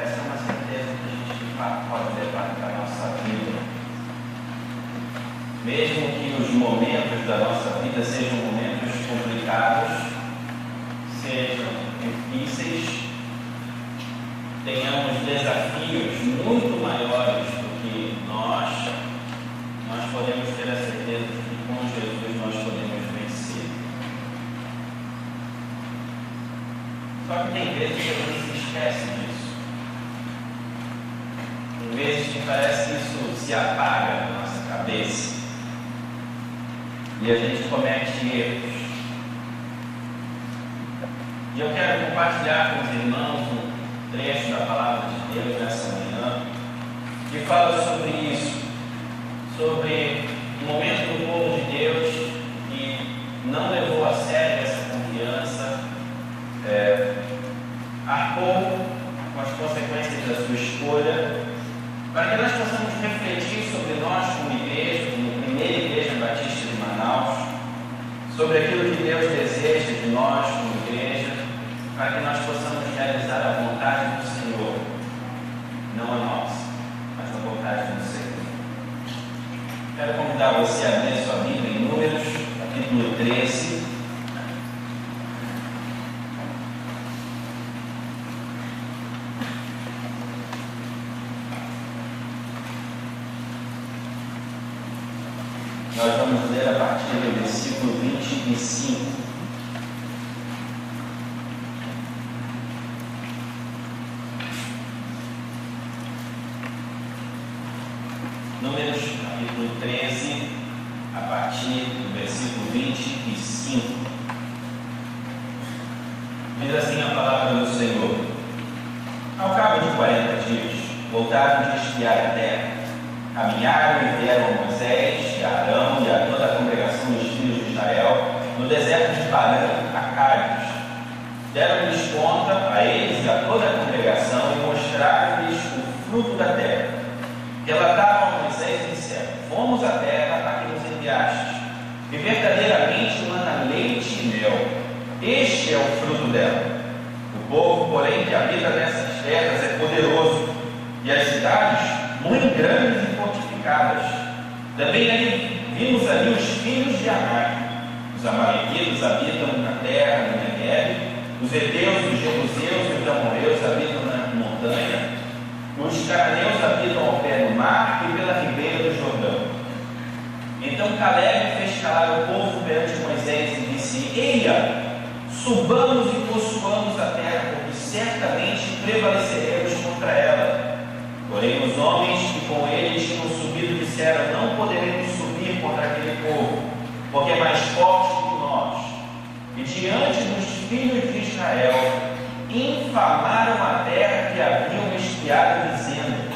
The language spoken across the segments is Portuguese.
essa é uma certeza que a gente de fato pode levar para a nossa vida. Mesmo que os momentos da nossa vida sejam momentos complicados, sejam difíceis, tenhamos desafios muito maiores do que nós podemos ter a certeza de que com Jesus nós podemos vencer. Só que tem vezes que a gente se esquece disso. Tem vezes que parece que isso se apaga na nossa cabeça e a gente comete erros. E eu quero compartilhar com os irmãos um trecho da palavra de Deus nessa manhã que fala sobre isso, sobre um momento do povo de Deus que não levou a sério essa confiança, arcou com as consequências da sua escolha, para que nós possamos refletir sobre nós como igreja, como primeira igreja batista de Manaus, sobre aquilo que Deus deseja de nós como igreja, para que nós possamos realizar a vontade do Senhor, não a nossa, mas a vontade do Senhor. Quero convidar você a ler sua Bíblia em Números, capítulo 13. Nós vamos ler a partir do versículo 25. Números, capítulo 13, a partir do versículo 25. Diz assim a palavra do Senhor: Ao cabo de 40 dias, voltaram de espiar a terra, caminharam e vieram a Moisés, e a Arão e a toda a congregação dos filhos de Israel no deserto de Parã, a Cádiz. Deram-lhes conta a eles e a toda a congregação e mostraram-lhes o fruto da terra. Relataram a Moisés e disseram: Fomos à terra a que nos enviastes, e verdadeiramente mana leite e mel. Este é o fruto dela. O povo, porém, que habita nessas terras é poderoso, e as cidades muito grandes e fortificadas. Também vimos ali os filhos de Anak. Os amalequitas habitam na terra, no Negueb. Os heteus, os jebuseus e os amorreus habitam na montanha. Os cananeus habitam ao pé do mar e pela ribeira do Jordão. Então Caleb fez calar o povo perante Moisés e disse: Eia, subamos e possuamos a terra, porque certamente prevaleceremos contra ela. Porém os homens que com ele tinham subido disseram: Não poderemos subir contra aquele povo, porque é mais forte que nós. E diante dos filhos de Israel infamaram a terra que haviam espiado, dizendo: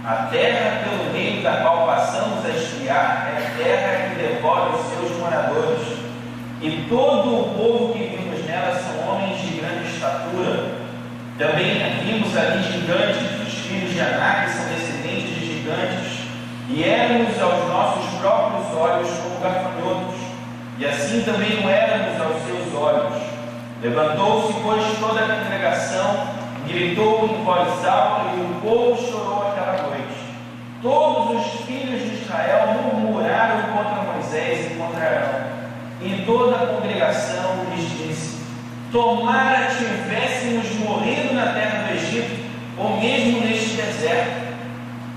A terra pelo meio da qual passamos a espiar é a terra que devora os seus moradores, e todo o povo que vimos nela são homens de grande estatura. Também vimos ali gigantes, os filhos de Anak, que são descendentes de gigantes, e éramos aos nossos próprios olhos como gafanhotos, e assim também não éramos aos seus olhos. Levantou-se, pois, toda a congregação, gritou em voz alta, e o povo chorou aquela noite. Todos os filhos de Israel murmuraram contra Moisés e contra Arão. E toda a congregação lhes disse: Tomara tivéssemos morrido na terra do Egito, ou mesmo neste deserto.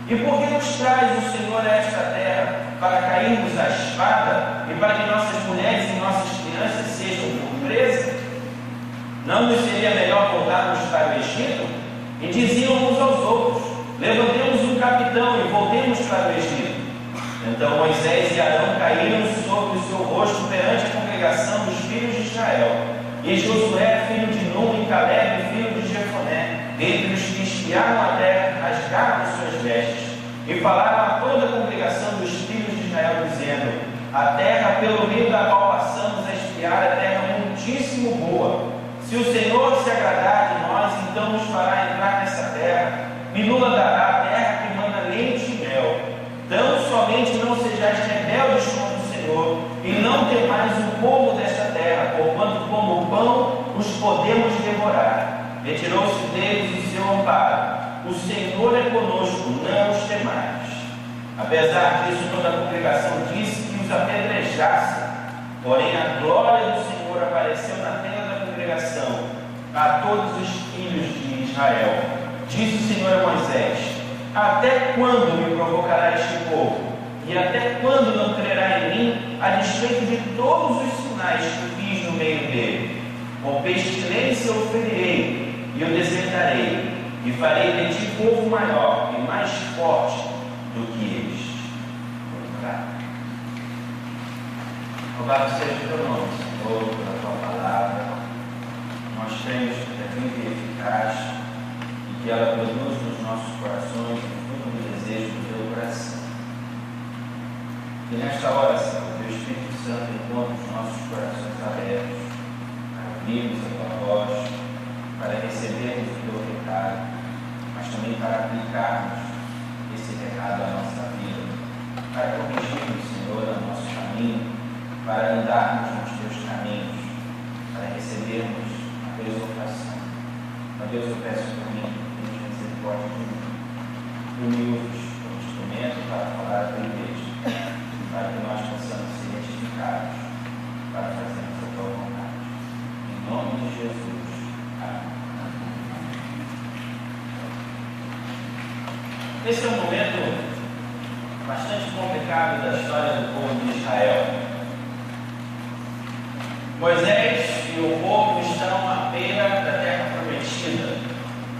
E por que nos traz o Senhor a esta terra? Para cairmos à espada, e para que nossas mulheres e nossas crianças sejam por presa? Não nos seria melhor voltarmos para o Egito? E diziam uns aos outros: Levantemos um capitão e voltemos para o Egito. Então Moisés e Arão caíram sobre o seu rosto perante a congregação dos filhos de Israel. E Josué, filho de Nun, e Caleb, filho de Jefoné, dentre os que espiaram a terra, rasgaram suas vestes e falaram a toda a congregação dos filhos de Israel, dizendo: A terra pelo meio da qual passamos a espiar é terra muitíssimo boa. Se o Senhor se agradar de nós, então nos fará entrar nessa terra, e nos dará a terra que mana leite e mel. Tão somente não sejais rebeldes contra o Senhor, e não temais o povo desta terra, porquanto como o pão os podemos devorar. Retirou-se deles o seu amparo, o Senhor é conosco, não os demais. Apesar disso, toda a congregação disse que os apedrejassem. Porém, a glória do Senhor apareceu na tenda da congregação a todos os filhos de Israel. Disse o Senhor a Moisés: até quando me provocará este povo? E até quando não crerá em mim, a despeito de todos os sinais que fiz no meio dele? Com pestilência o ferirei, e o desertarei, e farei de ti povo maior e mais forte do que eles. Louvado seja o teu nome, Senhor, pela tua palavra. Nós cremos que é viva e eficaz e que ela produz nos nossos corações o fruto do desejo do teu coração. Que nesta hora, Senhor, o teu Espírito Santo encontre os nossos corações abertos para ouvirmos a tua voz, para recebermos o teu recado, mas também para aplicarmos esse recado à nossa vida, para corrigirmos, Senhor, o nosso caminho, para andarmos nos teus caminhos, para recebermos a tua exortação. Ó Deus, eu peço por mim, tenha misericórdia de mim. Humildes como instrumento para falar a tua igreja, para que nós possamos ser edificados para fazermos a tua vontade. Em nome de Jesus. Amém. Esse é um momento bastante complicado da história do povo de Israel. Moisés e o povo estão à beira da terra prometida.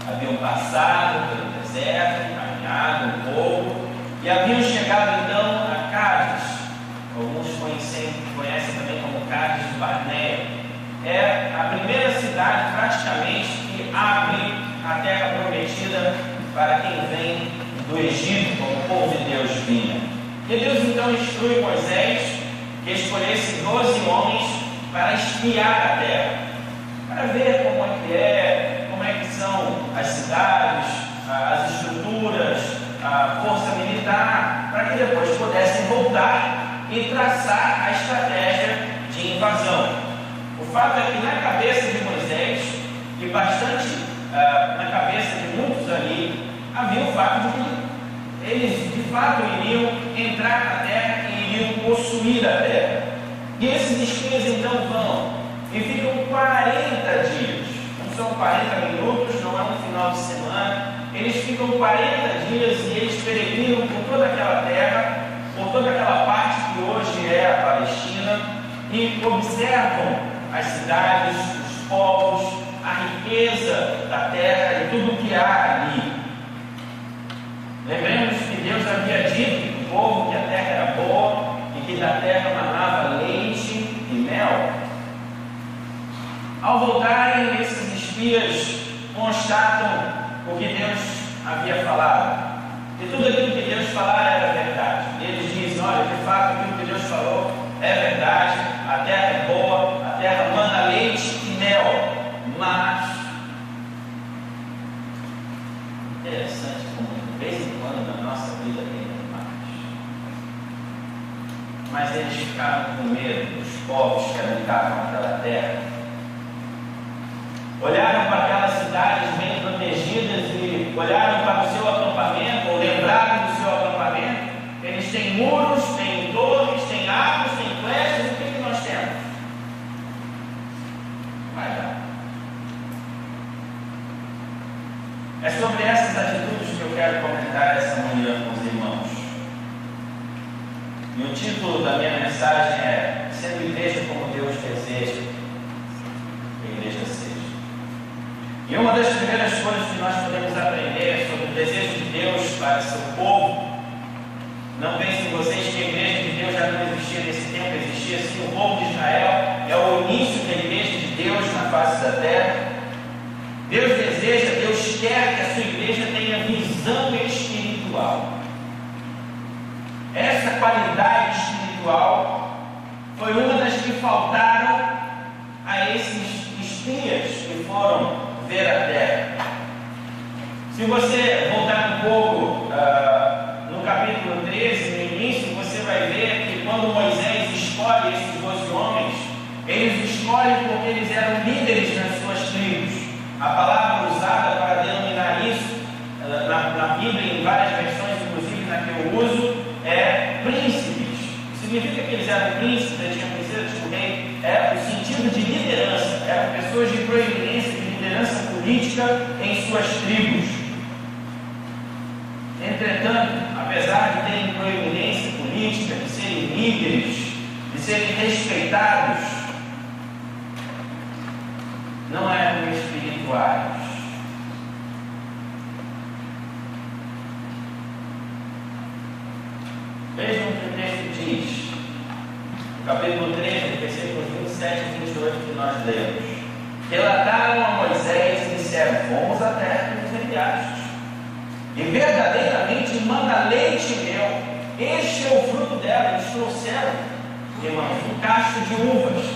Haviam passado pelo deserto, caminhado um pouco e haviam chegado então a Cádiz. Alguns conhecem também como Cádiz de Barneia. É a primeira cidade praticamente que abre a terra prometida para quem vem do Egito, como o povo de Deus vinha. E Deus então instrui Moisés que escolhesse 12 homens para espiar a terra, para ver como é que são as cidades, as estruturas, a força militar, para que depois pudessem voltar e traçar a estratégia de invasão. O fato é que na cabeça de Moisés, e bastante na cabeça de muitos ali, havia o fato de que eles de fato iriam entrar na terra e iriam possuir a terra. E esses espias então vão e ficam 40 dias, não são 40 minutos, não é um final de semana, eles ficam 40 dias e eles peregrinam por toda aquela terra, por toda aquela parte que hoje é a Palestina, e observam as cidades, os povos, a riqueza da terra e tudo o que há ali. Lembremos que Deus havia dito para o povo que a terra era boa e que da terra manava leite e mel. Ao voltarem, esses espias constatam o que Deus havia falado. E tudo aquilo que Deus falara era verdade. Eles dizem: olha, de fato aquilo que Deus falou é verdade, a terra é boa, a terra mana leite e mel. Mas, interessante como de vez em quando na nossa vida tem mais. Mas eles ficaram com medo dos povos que habitavam aquela terra. Olharam para aquelas cidades bem protegidas e olharam para o seu acampamento, ou lembraram do seu acampamento. Eles têm muros, têm torres, têm arcos, têm flechas. O que nós temos? Vai dar. É sobre essas atitudes que eu quero comentar essa manhã com os irmãos. E o título da minha mensagem é: sendo igreja como Deus deseja que a igreja seja. E uma das primeiras coisas que nós podemos aprender sobre o desejo de Deus para seu povo, não pensem vocês que a igreja de Deus já não existia nesse tempo, existia sim. O povo de Israel é o início da igreja de Deus na face da terra. Deus deseja, Deus quer que a sua igreja tenha visão espiritual. Essa qualidade espiritual foi uma das que faltaram a esses espias que foram ver a terra. Se você voltar um pouco no capítulo 13, no início, você vai ver que quando Moisés escolhe esses 12 homens, eles escolhem porque eles eram líderes nas suas tribos. A palavra usada para denominar isso Bíblia, em várias versões, inclusive na que eu uso, é príncipes. Significa que eles eram príncipes, eles tinham princesa, tinham rei, é o sentido de liderança, eram pessoas de proeminência, de liderança política em suas tribos. Entretanto, apesar de terem proeminência política, de serem líderes, de serem respeitados, não eram espirituais. Vejam o que o texto diz, no capítulo 3, versículos 27 e 28 que nós lemos. Relataram a Moisés e disseram: fomos à terra dos enviados, e verdadeiramente manda leite e mel. Este é o fruto dela. Eles trouxeram, irmãos, um cacho de uvas,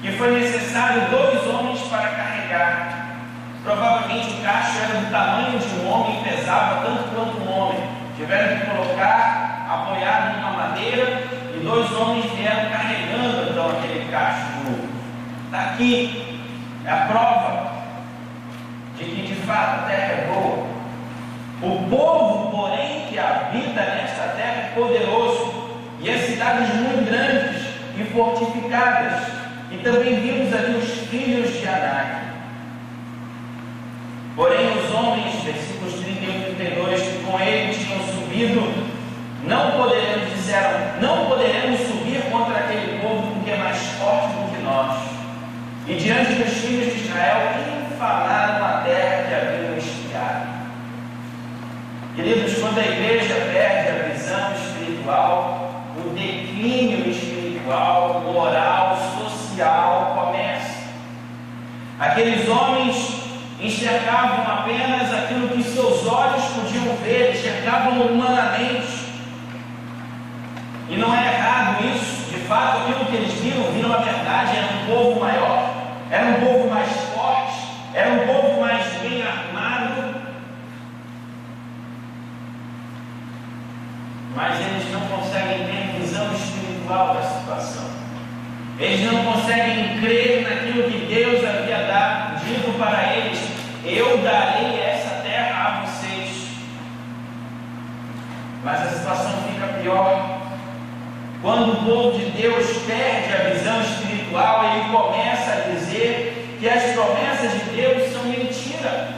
que foi necessário 2 homens para carregar. Provavelmente o cacho era do tamanho de um homem e pesava tanto quanto um homem. Tiveram que colocar apoiado numa madeira, e 2 homens vieram carregando então aquele cacho de uva. Está aqui é a prova de que de fato a terra é boa. O povo, porém, que habita nesta terra é poderoso, e as cidades muito grandes e fortificadas. E também vimos ali os filhos de Anak. Porém os homens, versículos 31 e 32, que com ele tinham subido, disseram: não poderemos subir contra aquele povo, porque é mais forte do que nós. E diante dos filhos de Israel infamaram a terra que haviam espiado. Queridos, quando a igreja perde a visão espiritual, o declínio espiritual, moral, social começa. Aqueles homens enxergavam apenas aquilo que seus olhos podiam ver, enxergavam humanamente. E não é errado isso. De fato, aquilo que eles viram a verdade. Era um povo maior, era um povo mais forte, era um povo mais bem armado. Mas eles não conseguem ter visão espiritual da situação. Eles não conseguem crer naquilo que Deus havia dito para eles: eu darei essa terra a vocês. Mas a situação fica pior. Quando o povo de Deus perde a visão espiritual, ele começa a dizer que as promessas de Deus são mentira.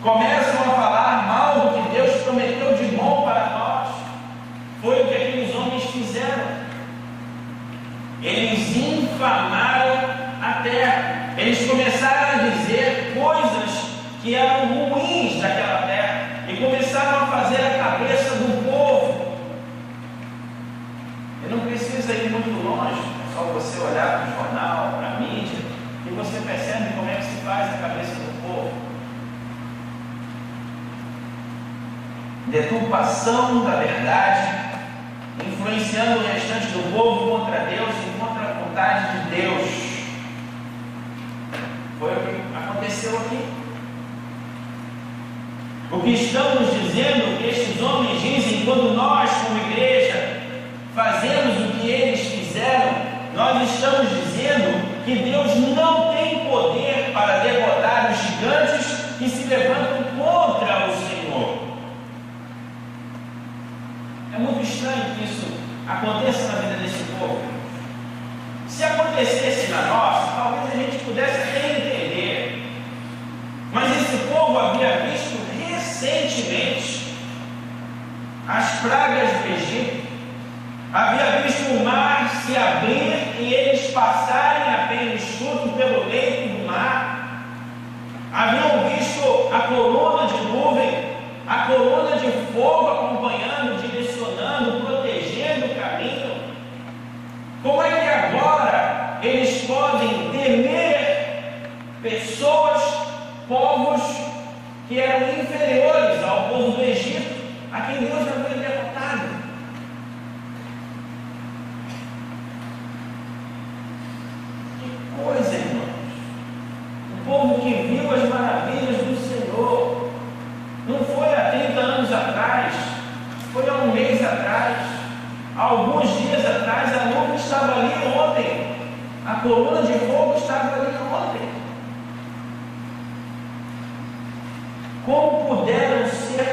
Começam a falar mal do que Deus prometeu de bom para nós. Foi o que aqueles homens fizeram. Eles infamaram a terra. Eles começaram a dizer coisas que eram ruins daquela terra, e começaram a fazer a cabeça do povo. E não precisa ir muito longe, é só você olhar para o jornal, para a mídia, e você percebe como é que se faz a cabeça do povo. Deturpação da verdade, influenciando o restante do povo contra Deus e contra a vontade de Deus. Foi o que aconteceu aqui. O que estamos dizendo, que estes homens dizem, quando nós, como igreja, fazemos o que eles fizeram, nós estamos dizendo que Deus não tem poder para derrotar os gigantes que se levantam contra o Senhor. É muito estranho que isso aconteça na vida desse povo. Se acontecesse na nossa, talvez a gente pudesse até entender. Mas esse povo havia visto recentemente as pragas do Egito, havia visto o mar se abrir e eles passarem a pé enxuto pelo leito do mar, haviam visto a coluna de nuvem, a coluna de fogo acompanhando, direcionando, protegendo o caminho. Como é que agora eles podem temer pessoas, povos que eram inferiores ao povo do Egito, a quem Deus havia derrotado? Que coisa, irmãos! Um povo que viu as maravilhas do Senhor. Não foi há 30 anos atrás, foi há um mês atrás, há alguns dias atrás. A nuvem estava ali ontem, a coluna de fogo estava ali ontem. Como puderam ser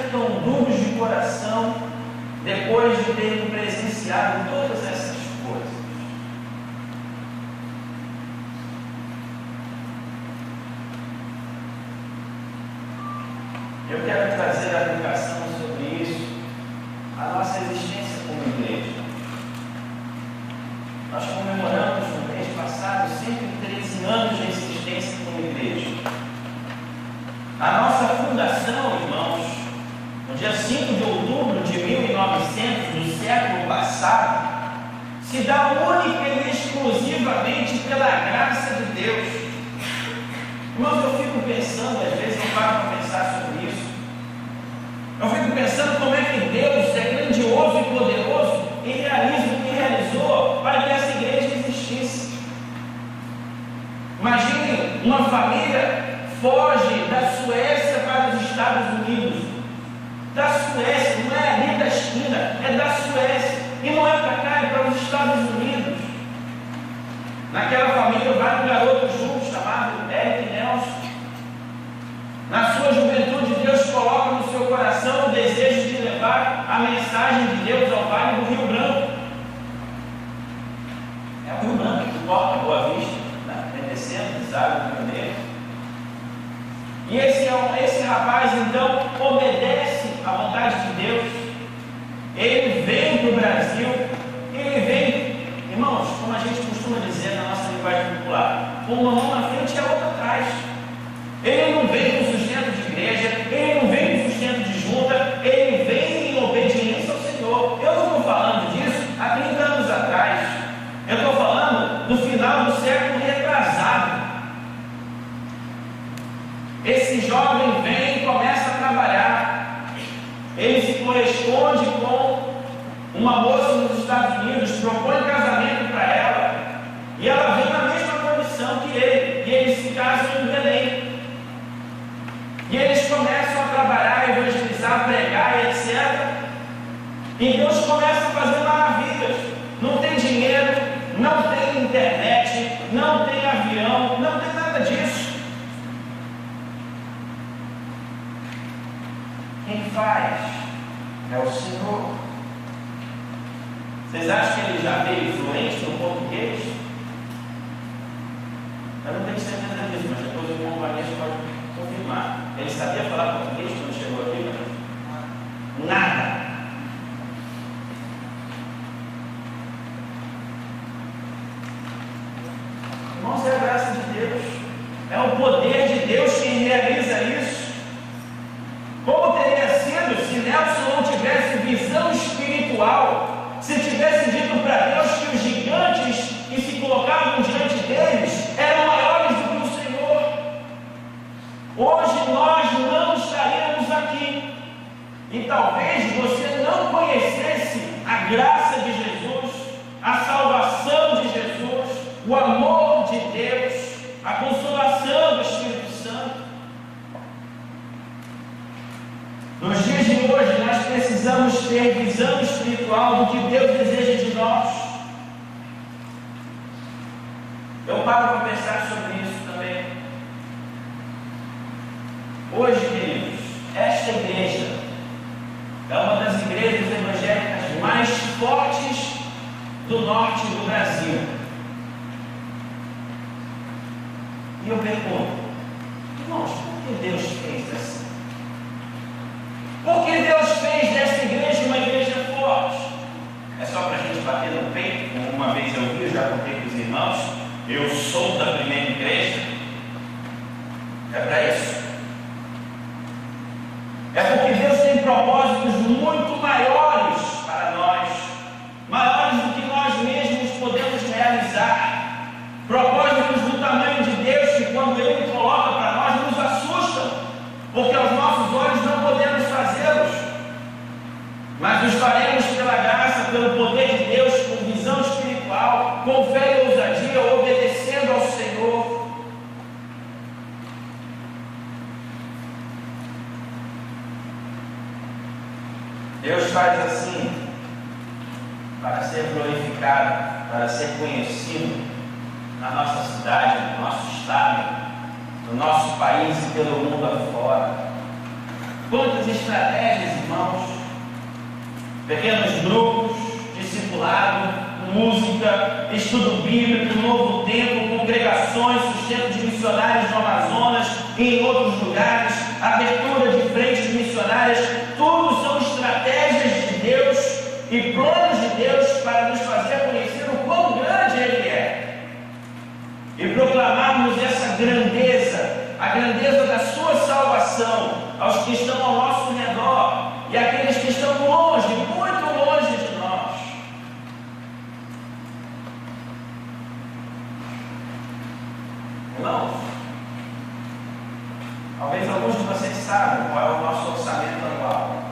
coração depois de terem presenciado todas essas coisas? Eu quero trazer a aplicação sobre isso, a nossa existência como igreja. Nós comemoramos no mês passado 113 anos de existência como igreja. A nossa fundação, irmãos, no dia 5 de outubro de 1900, no século passado, se dá única e exclusivamente pela graça de Deus. Irmãos, eu fico pensando, às vezes eu paro para pensar sobre isso. Eu fico pensando como é que Deus é grandioso e poderoso e realiza o que realizou para que essa igreja existisse. Imagine uma família foge da Suécia para os Estados Unidos. Da Suécia, não é ali da esquina, é da Suécia. E não é para cá, é para os Estados Unidos. Naquela família vai um garoto junto chamado Eric Nelson. Na sua juventude, Deus coloca no seu coração o desejo de levar a mensagem de Deus ao Vale do Rio Branco. É o Rio Branco que toca Boa Vista, né? Descendo, deságua do Rio Negro. E esse rapaz, então, obedece à vontade de Deus. Ele vem para o Brasil, ele vem, irmãos, como a gente costuma dizer na nossa linguagem popular, com uma mão na frente e a outra atrás. Ele não vem com sustento de igreja, ele não vem com sustento de junta, ele vem em obediência ao Senhor. Eu não estou falando disso há 30 anos atrás, eu estou falando do final do século retrasado. Esse jovem vem e começa a trabalhar, ele se corresponde com uma moça nos Estados Unidos, propõe casamento para ela, e ela vem na mesma condição que ele, e eles se casam em Belém. E eles começam a trabalhar, evangelizar, pregar, etc. E Deus começa a fazer maravilhas. Não tem dinheiro, não tem internet, não tem avião, não tem nada disso. Quem faz é o Senhor. Vocês acham que ele já veio fluente no português? Eu não tenho certeza disso, mas depois o irmão Vanessa pode confirmar. Ele sabia falar português quando chegou aqui? Não? Nada. Irmãos, é a graça de Deus. É o poder de Deus quem realiza isso. Como teria sido se Nelson não tivesse visão espiritual, se tivesse dito para Deus que os gigantes que se colocavam diante deles eram maiores do que o Senhor? Hoje nós não estaríamos aqui. E talvez você não conhecesse a graça de Jesus, a salvação de Jesus, o amor de Deus, a consolação do Espírito Santo. Nos dias de hoje nós precisamos ter visão espiritual do que Deus deseja de nós. Eu paro para pensar sobre isso também. Hoje, queridos, esta igreja é uma das igrejas evangélicas mais fortes do norte do Brasil. E eu pergunto, irmãos, por que Deus fez assim? Por que Deus fez dessa igreja uma igreja forte? É só para a gente bater no peito, como uma vez eu vi, eu já contei para os irmãos, eu sou da primeira igreja. É para isso. É porque Deus tem propósitos muito maiores para nós, maiores do que nós mesmos podemos realizar, propósitos do tamanho de Deus que quando Ele coloca para nós nos assustam, porque aos nossos olhos não podemos fazê-los, mas os faremos pela graça, pelo poder de Deus, com visão espiritual, com fé e ousadia, obedecendo ao Senhor. Deus faz assim para ser glorificado, para ser conhecido na nossa cidade, no nosso estado, no nosso país e pelo mundo afora. Quantas estratégias, irmãos, pequenos grupos, discipulado, música, estudo bíblico, novo tempo, congregações, sustento de missionários no Amazonas e em outros lugares, abertura de frentes missionárias, tudo são estratégias de Deus e planos de Deus para nos fazer conhecer o quão grande Ele é e proclamarmos essa grandeza, a grandeza da sua salvação aos que estão ao nosso redor e aqueles que estão longe, muito longe de nós. Irmãos, talvez alguns de vocês saibam qual é o nosso orçamento anual.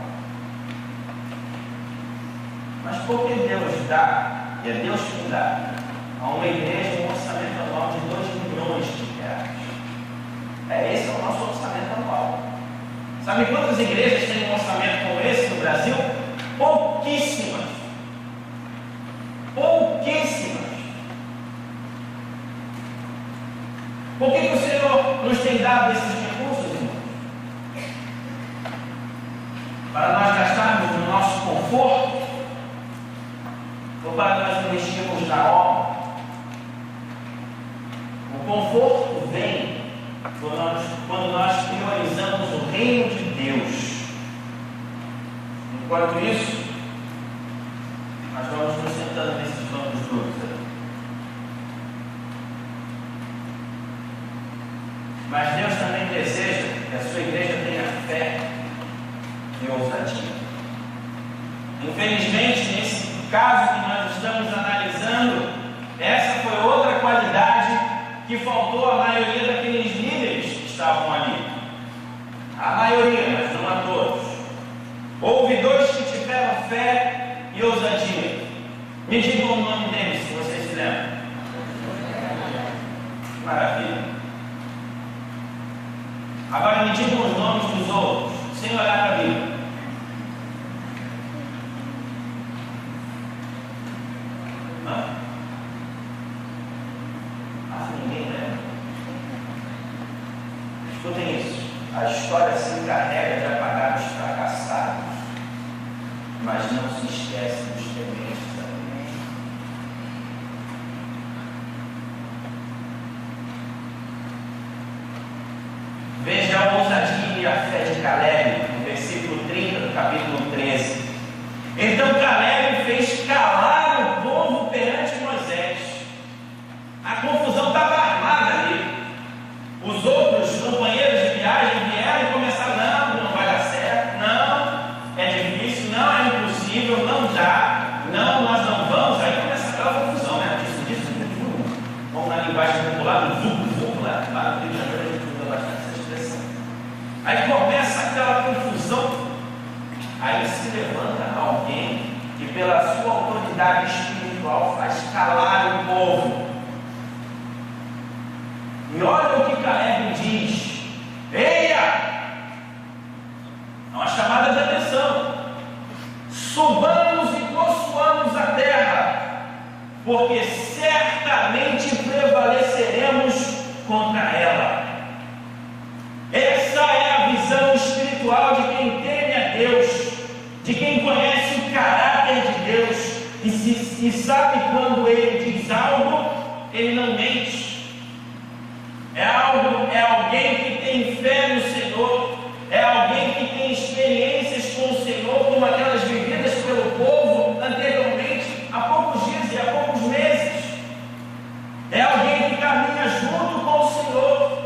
Mas por que Deus dá, e é Deus que dá, a uma igreja um orçamento anual de 2 milhões de reais? Esse é o nosso orçamento anual. Sabe quantas igrejas têm um orçamento como esse no Brasil? Pouquíssimas. Pouquíssimas. Por que o Senhor nos tem dado esses recursos, irmãos? Para nós gastarmos no nosso conforto? Ou para nós investirmos na obra? O conforto vem quando nós priorizamos o reino de Deus. Enquanto isso, nós vamos nos sentando nesses bancos duros. Mas Deus também deseja que a sua igreja tenha fé e ousadia. Infelizmente, nesse caso que nós estamos analisando, essa foi outra qualidade que faltou à maioria daqueles líderes que estavam ali. A maioria, mas não a todos. Houve 2 que tiveram fé e ousadia. Me digam o nome deles, se vocês se lembram. Maravilha. Agora me digam os nomes dos outros, sem olhar para a Bíblia. Ninguém lembra. Escutem isso. A história se encarrega de apagar os fracassados, mas não se esquece dos tementes também. Veja a ousadia e a fé de Caleb, no versículo 30 do capítulo 13. Então Caleb fez calar o povo perante Moisés. A confusão estava armada ali. Os outros companheiros de viagem vieram e começaram: não vai dar certo, não, é difícil, não, é impossível, não dá, não, nós não vamos. Aí começa aquela confusão, né? Vamos na linguagem popular, no vulgo, lá no Rio de Janeiro a gente usa bastante essa expressão. Aí começa aquela confusão. Aí se levanta alguém que pela sua autoridade espiritual faz calar o povo. E olha o que Caleb diz: eia! É uma chamada de atenção. Subamos e possuamos a terra, porque certamente prevaleceremos contra ela. Essa é a visão espiritual de quem teme a Deus, de quem conhece o caráter de Deus e sabe quando Ele diz algo, Ele não mente. É alguém que tem fé no Senhor, é alguém que tem experiências com o Senhor, como aquelas vividas pelo povo anteriormente, há poucos dias e há poucos meses. É alguém que caminha junto com o Senhor.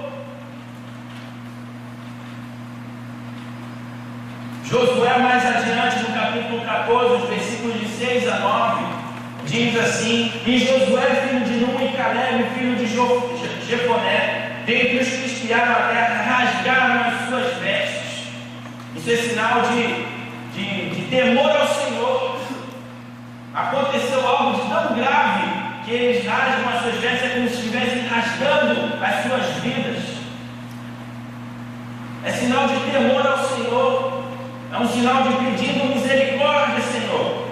Josué, mais adiante, no capítulo 14, os versículos de 6 a 9, diz assim: e Josué, filho de Nun, e Caleb, filho de Jefoné, dentre os que espiaram a terra, rasgaram as suas vestes. Isso é sinal de temor ao Senhor. Aconteceu algo de tão grave que eles rasgam as suas vestes, é como se estivessem rasgando as suas vidas. É sinal de temor ao Senhor. É um sinal de pedindo misericórdia, Senhor.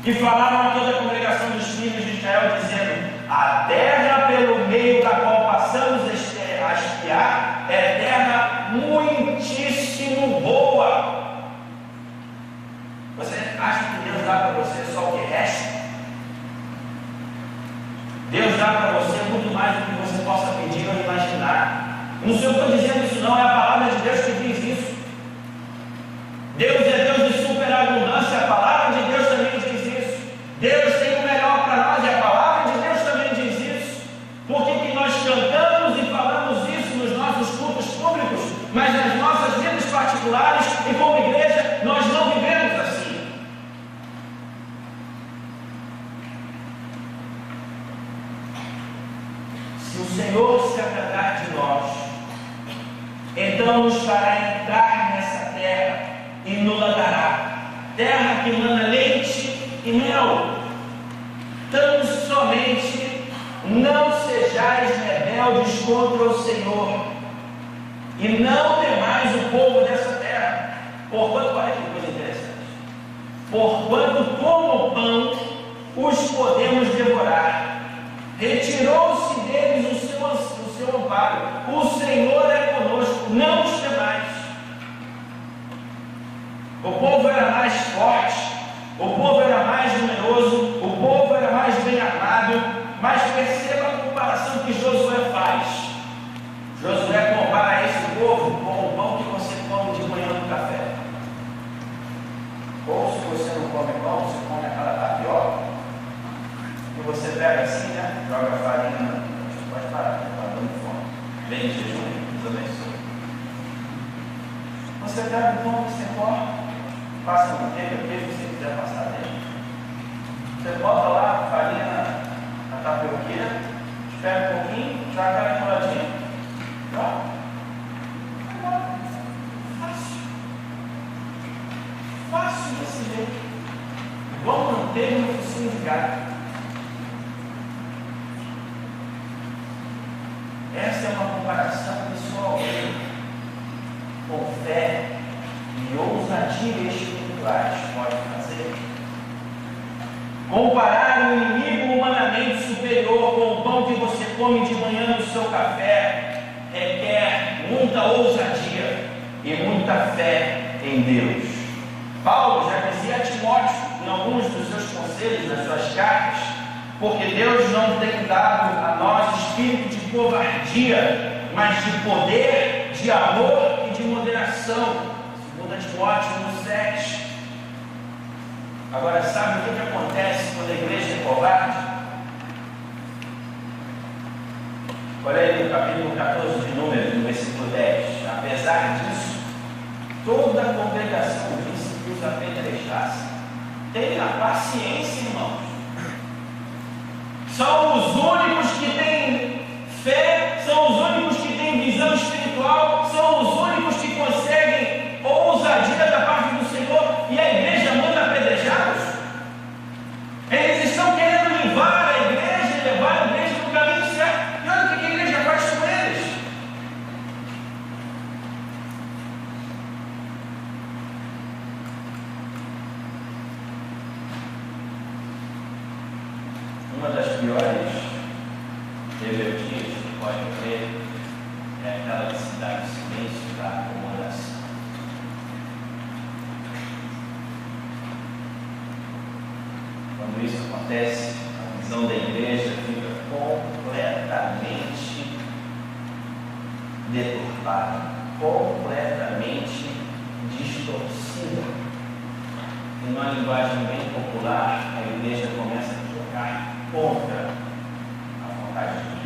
E falaram a toda a congregação dos filhos de Israel, dizendo: a terra pelo meio da qual passamos a espiar é terra muitíssimo boa. Você acha Não sou eu que estou dizendo isso, não, é a palavra de Deus que diz isso. Deus é Deus de superabundância, a palavra de Deus também diz isso. Deus tem o melhor para nós e a palavra de Deus também diz isso. Por que que nós cantamos e falamos isso nos nossos cultos públicos, mas nas nossas vidas particulares e como igreja nós não vivemos assim? Se o Senhor se agradar de nós, então nos fará entrar nessa terra e nos dará terra que mana leite e mel. Tão somente não sejais rebeldes contra o Senhor e não temais o povo dessa terra, porquanto, olha que coisa interessante, porquanto como pão os podemos devorar. Retirou-se deles o seu amparo. O Senhor é conosco, não os temais. O povo era mais forte, o povo era mais numeroso, o povo era mais bem armado, mas perceba a comparação que Josué faz. Josué compara esse povo com o pão que você come de manhã no café. Ou se você não come pão, você come aquela tapioca. E você pega assim, né? Joga farinha. Pode parar, está dando fome. Bem de jejum, Deus abençoe. Você pega o pão que você come, passa no queijo, o que você quiser passar dentro. Você bota lá a farinha na tapioqueira, espera um pouquinho, joga aquela enroladinha. Pronto. Fácil. Fácil desse jeito. Igual manteiga no focinho de gato. Essa é uma comparação pessoal com fé e ousadia espirituais. Pode fazer. Comparar o inimigo humanamente superior com o pão que você come de manhã no seu café requer muita ousadia e muita fé em Deus. Paulo já dizia a Timóteo em alguns dos seus conselhos, nas suas cartas, porque Deus não tem dado a nós espírito de covardia, mas de poder, de amor e de moderação. 2 Timóteo 1,7. Agora, sabe o que acontece quando a igreja é covarde? Olha aí no capítulo 14 de Números, no versículo 10. Apesar disso, toda a congregação disse que os apedrejassem. Tenha paciência, irmãos. São os únicos que têm fé, são os únicos que têm visão espiritual, são os únicos que conseguem ousadia da parte do Senhor, e a igreja manda apedrejá-los. Eles estão querendo levar a igreja no caminho certo, e olha o que a igreja faz com eles. Uma das piores rebeldias que pode haver é aquela de se dar o silêncio da acomodação. Quando isso acontece, a visão da igreja fica completamente deturpada, completamente distorcida. E numa linguagem bem popular, a igreja começa a jogar contra a vontade de Deus.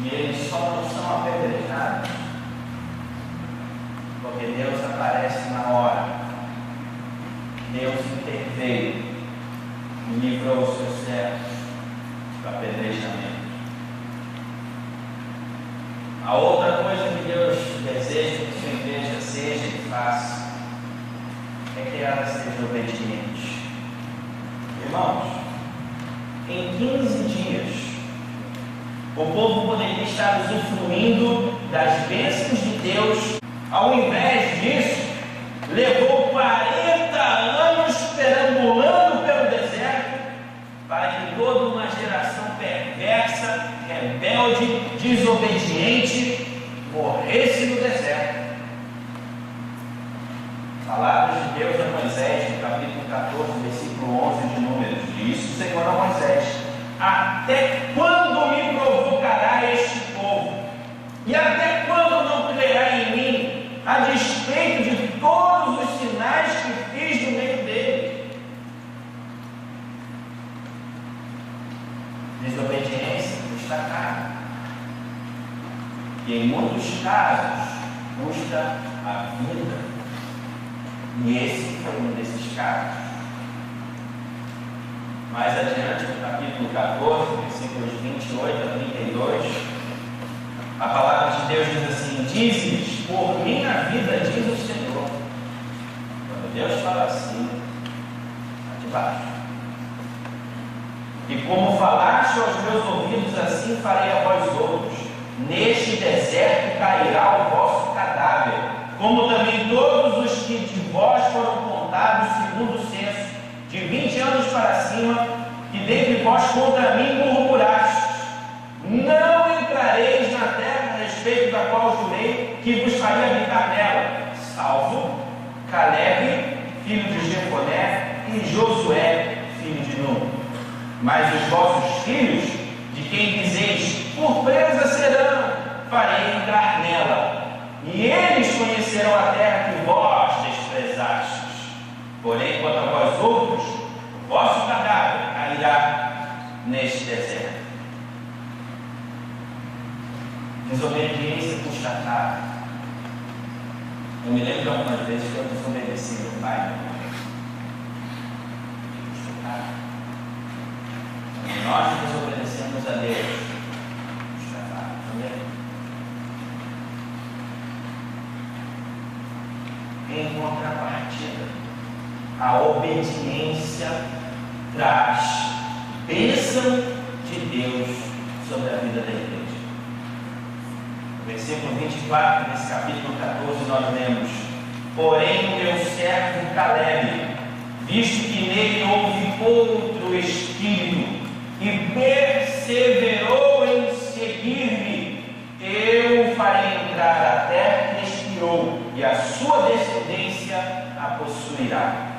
E eles só não são apedrejados porque Deus aparece na hora. Deus interveio e livrou os seus servos do apedrejamento. A outra coisa que Deus deseja que sua igreja seja e faça é que ela seja obediente. Irmãos, em 15 dias, o povo poderia estar usufruindo das bênçãos de Deus. Ao invés disso, levou 40 anos perambulando pelo deserto para que toda uma geração perversa, rebelde, desobediente morresse no deserto. Palavras de Deus a Moisés, no capítulo 14, versículo 11 de Números. Disse o Senhor a Moisés: até quando me provocarás Desobediência custa caro. E em muitos casos custa a vida. E esse foi um desses casos. Mais adiante, no capítulo 14, versículos 28 a 32, a palavra de Deus diz assim: diz-lhes, por minha vida, diz o Senhor. Quando Deus fala assim, está de baixo. E como falaste aos meus ouvidos, assim farei a vós outros. Neste deserto cairá o vosso cadáver, como também todos os que de vós foram contados segundo o censo, de 20 anos para cima, que dentre vós contra mim murmurastes. Não entrareis na terra a respeito da qual jurei que vos faria habitar nela, salvo Caleb, filho de Jefoné, e Josué, filho de Nun. Mas os vossos filhos, de quem dizeis, por presa serão, farei entrar nela, e eles conhecerão a terra que vós desprezastes. Porém, quanto a vós outros, o vosso cadáver cairá neste deserto. Desobediência custa caro. Eu me lembro algumas vezes que eu desobedeci meu pai e minha mãe. Custa caro. Quando nós desobedecemos a Deus, custa caro também. Em contrapartida, a obediência traz bênção de Deus sobre a vida da igreja. No versículo 24 desse capítulo 14 nós lemos: porém o meu servo Caleb, visto que nele houve outro espírito e perseverou em seguir-me, eu o farei entrar a terra que expirou, e a sua descendência a possuirá.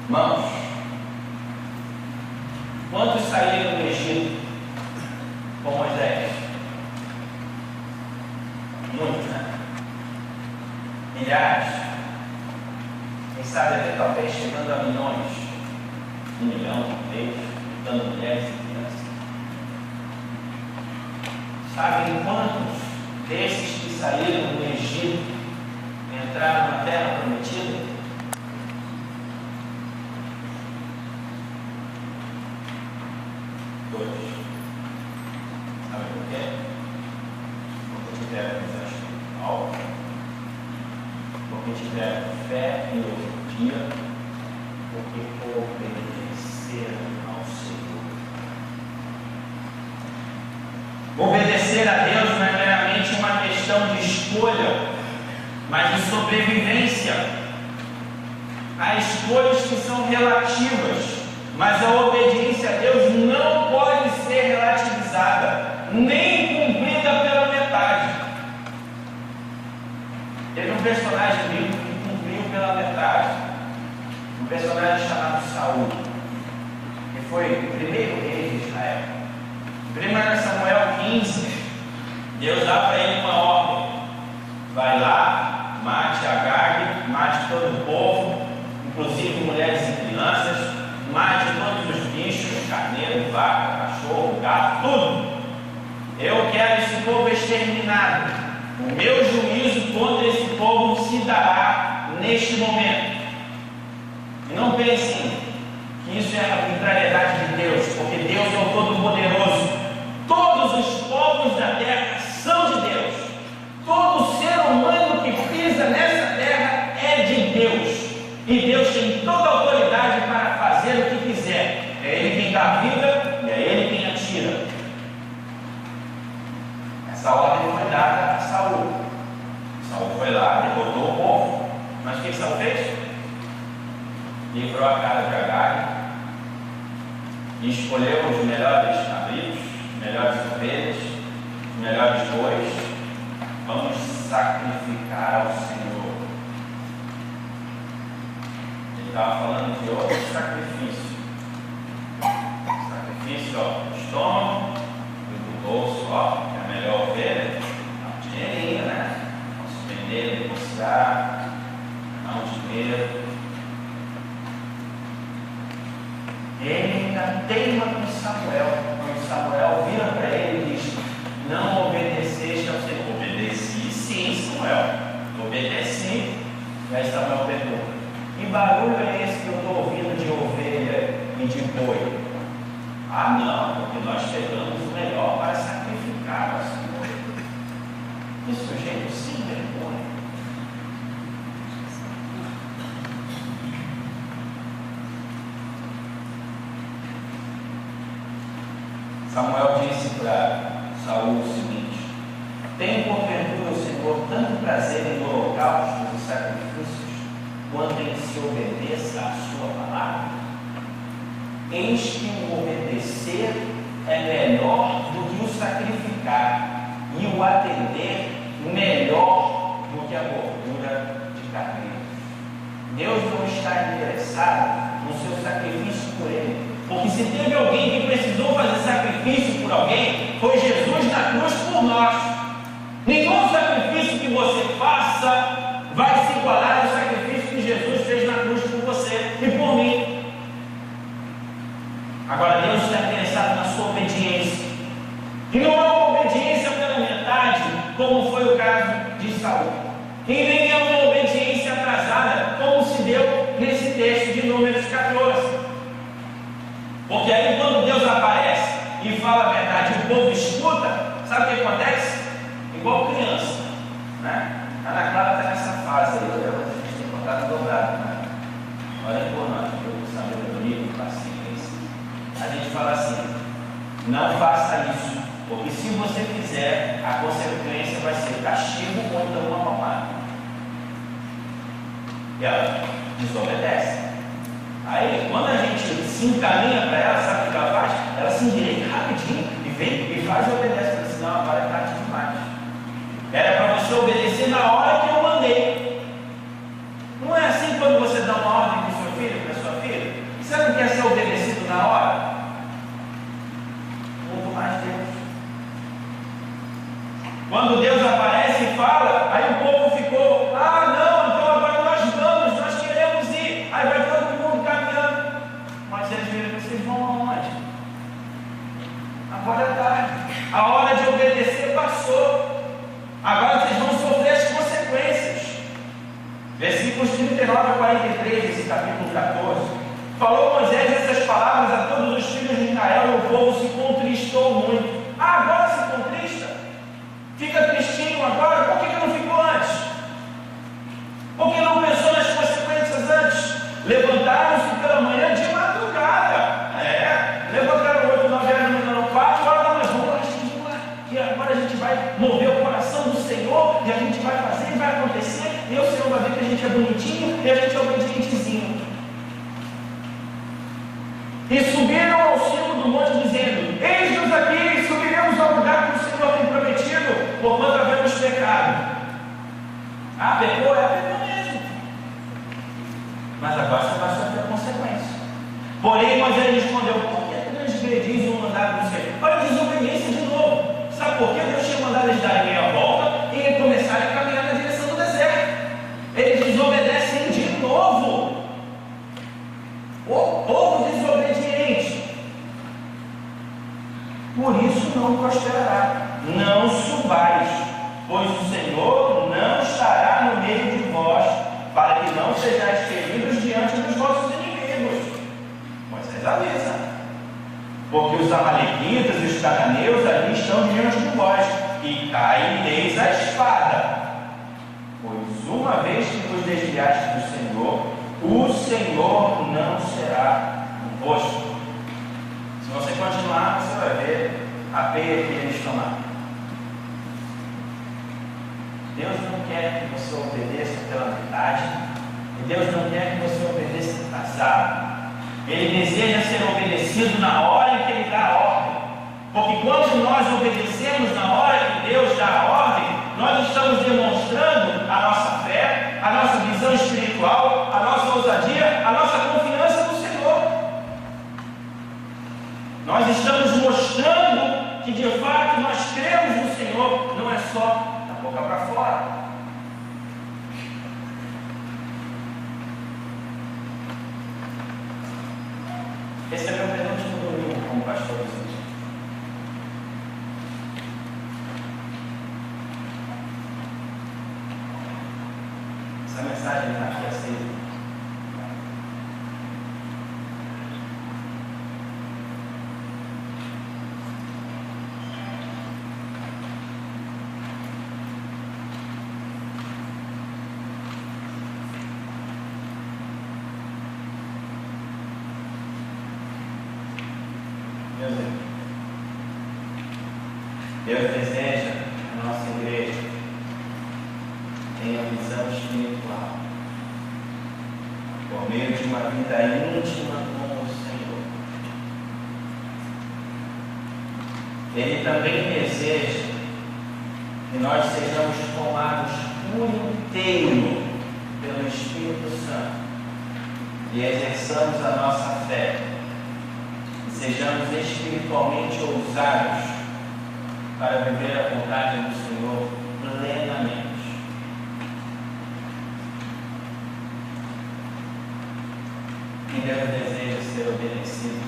Irmãos, quantos saíram do Egito com Moisés? Muitos, né? Milhares. Quem sabe até talvez chegando a milhões. 1 milhão, talvez, dando mulheres e crianças. Sabem quantos desses que saíram do Egito entraram na terra prometida? 2. Sabe por quê? Porque tiveram visão espiritual, porque tiveram fé e ousadia, porque obedeceram ao Senhor. Obedecer a Deus não é meramente uma questão de escolha, mas de sobrevivência. Há escolhas que são relativas, mas a obediência a Deus não pode ser relativizada, nem cumprida pela metade. Teve um personagem bíblico que cumpriu pela metade, um personagem chamado Saul, que foi o primeiro rei de Israel. Em 1 Samuel 15, Deus dá para ele uma ordem: vai lá, mate Agag, mate todo o povo, inclusive mulheres e crianças, mate todos os bichos, carneiro, vaca, cachorro, gato, tudo. Eu quero esse povo exterminado. O meu juízo contra esse povo se dará neste momento. E não pensem que isso é a arbitrariedade de Deus, porque Deus é o Todo-Poderoso. Todos os povos da terra são de Deus. Todo ser humano que pisa nessa terra é de Deus. E Deus tem toda a autoridade para fazer o que quiser. É Ele quem dá a vida e é Ele quem a tira. Essa ordem foi dada a Saul. Saul foi lá, derrotou o povo. Mas o que Saul fez? Livrou a cara de Agag e escolheu os melhores cabritos, as melhores ovelhas, os melhores bois. Vamos sacrificar ao Senhor. Ele estava falando de outro sacrifício. Sacrifício, do estômago e do bolso, que é a melhor ovelha. Dinheirinho, né? Posso vender, negociar, não dinheiro. Ele ainda teima com Samuel, quando Samuel vira para ele e diz: não obedeceste ao Senhor. Obedeci sim, Samuel, obedeci. E aí Samuel pergunta: que barulho é esse que eu estou ouvindo de ovelha e de boi? Ah, não, porque nós pegamos o melhor para sacrificar ao Senhor. Que sujeito sem vergonha. Samuel disse para Saul o seguinte: tem porventura o Senhor tanto prazer em holocaustos e sacrifícios, quanto em se obedeça à sua palavra? Eis que o obedecer é melhor do que o sacrificar, e o atender melhor do que a gordura de carneiro. Deus não está interessado no seu sacrifício por ele, porque se teve alguém que precisou fazer sacrifício por alguém, foi Jesus na cruz por nós. Nenhum sacrifício que você faça vai se igualar ao sacrifício que Jesus fez na cruz por você e por mim. Agora Deus está interessado na sua obediência, e não é uma obediência pela metade, como foi o caso de Saul, e nem é uma obediência atrasada, como se deu nesse texto de Números 14. Porque aí quando Deus aparece e fala a verdade e o povo escuta, sabe o que acontece? Igual criança, né? A Ana Clara está nessa fase aí, a gente tem contrato dobrado, né? Olha por nós, eu sabedoria, paciência. A gente fala assim: não faça isso, porque se você fizer, a consequência vai ser castigo ou então uma palmada. E ela desobedece. Aí, quando a gente se encaminha para ela, sabe o que ela faz? Ela se endireita rapidinho e vem e faz e obedece, senão agora é tarde demais. Era para você obedecer na hora que eu mandei. Não é assim quando você dá uma ordem para o seu filho, para a sua filha? Você não quer ser obedecido na hora? Muito mais Deus. Quando Deus aparece e fala, aí o povo ficou: ah, não, então agora nós queremos ir. Aí vai todo mundo caminhando. Mas eles viram: vocês vão aonde? Agora é tarde. A hora de obedecer passou. Agora vocês vão sofrer as consequências. Versículos 39 a 43 desse capítulo 14. Falou Moisés essas palavras a todos os filhos de Israel, e o povo se contristou muito. Ah, agora se contrista? Fica tristinho agora? Por que não ficou antes? Por que não pensou nas consequências antes? Levantaram-se pela manhã de madrugada. Levantaram 8, 9 horas, levantaram 4 horas da manhã. Vamos lá, que agora a gente vai mover o coração do Senhor, e a gente vai fazer e vai acontecer, e o Senhor vai ver que a gente é bonitinho e a gente é obedientezinho. E subiram ao cimo do monte, dizendo: eis-nos aqui, e subiremos ao lugar que o Senhor tem prometido, porquanto havemos pecado. Ah, pecou? Pecou mesmo. Mas agora você vai sofrer a consequência. Porém, Moisés respondeu: por que transgredis o mandado do Senhor? Olha a desobediência de novo. Sabe por que Deus tinha mandado eles darem meia volta e começarem a caminhar na direção do deserto? Eles desobedecem de novo. O povo desobediente. Por isso não prosperará. Não subais, pois o Senhor não estará no meio de vós, para que não sejais feridos diante dos vossos inimigos. Moisés avisa: porque os amalequitas e os cananeus ali estão diante de vós, e caireis a espada. Pois uma vez que vos desviaste do Senhor, o Senhor não será convosco. Se você continuar, você vai ver a peia que eles tomaram. Deus não quer que você obedeça pela metade, e Deus não quer que você obedeça atrasado. Ele deseja ser obedecido na hora em que Ele dá a ordem. Porque quando nós obedecemos na hora que Deus dá a ordem, nós estamos demonstrando a nossa fé, a nossa visão espiritual, a nossa ousadia, a nossa confiança no Senhor. Nós estamos mostrando que de fato nós cremos no Senhor, não é só da boca para fora. Esse é meu penúltimo domingo como pastor Luiz. Essa mensagem está aqui aceita. Deus deseja que a nossa igreja tenha visão espiritual por meio de uma vida íntima com o Senhor. Ele também deseja que nós sejamos tomados por inteiro pelo Espírito Santo e exerçamos a nossa fé e sejamos espiritualmente ousados para viver a vontade do Senhor plenamente. Que Deus deseja ser obedecido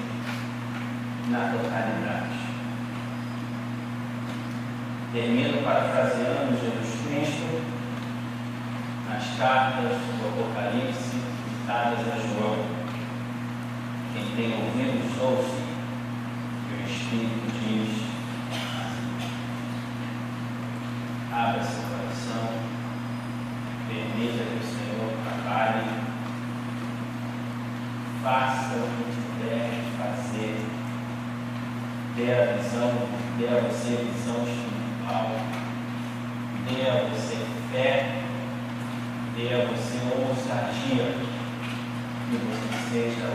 na totalidade. Termino parafraseando Jesus Cristo nas cartas do Apocalipse dadas a João. Quem tem ouvidos, ouça, que o Espírito diz. Abra seu coração, permita que o Senhor trabalhe, faça o que tiver de fazer, dê a você visão espiritual, dê a você fé, dê a você ousadia, que você seja